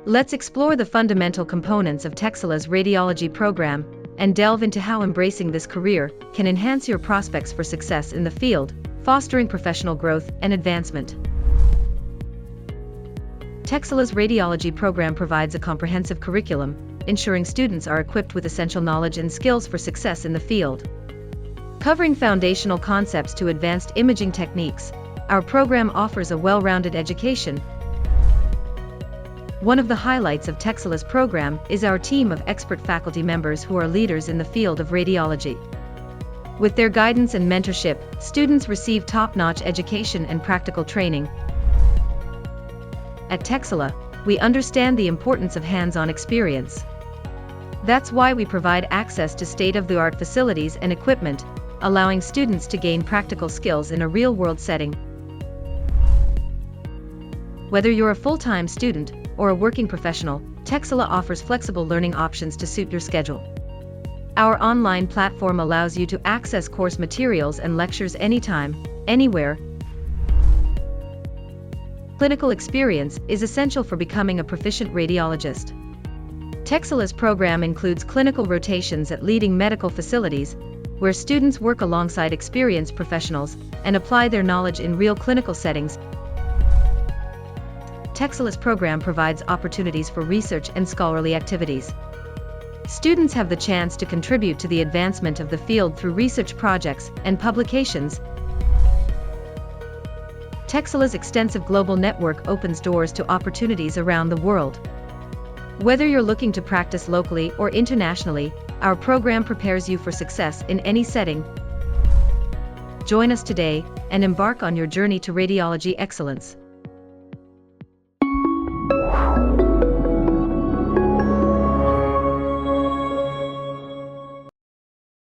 Let's explore the fundamental components of Texila's radiology program and delve into how embracing this career can enhance your prospects for success in the field, fostering professional growth and advancement. Texila's radiology program provides a comprehensive curriculum, ensuring students are equipped with essential knowledge and skills for success in the field. Covering foundational concepts to advanced imaging techniques, our program offers a well-rounded education. One of the highlights of Texila's program is our team of expert faculty members who are leaders in the field of radiology. With their guidance and mentorship, students receive top-notch education and practical training. At Texila, we understand the importance of hands-on experience. That's why we provide access to state-of-the-art facilities and equipment, allowing students to gain practical skills in a real-world setting. Whether you're a full-time student or a working professional, Texila offers flexible learning options to suit your schedule. Our online platform allows you to access course materials and lectures anytime, anywhere. Clinical experience is essential for becoming a proficient radiologist. Texila's program includes clinical rotations at leading medical facilities, where students work alongside experienced professionals and apply their knowledge in real clinical settings. Texila's program provides opportunities for research and scholarly activities. Students have the chance to contribute to the advancement of the field through research projects and publications. Texila's extensive global network opens doors to opportunities around the world. Whether you're looking to practice locally or internationally, our program prepares you for success in any setting. Join us today and embark on your journey to radiology excellence.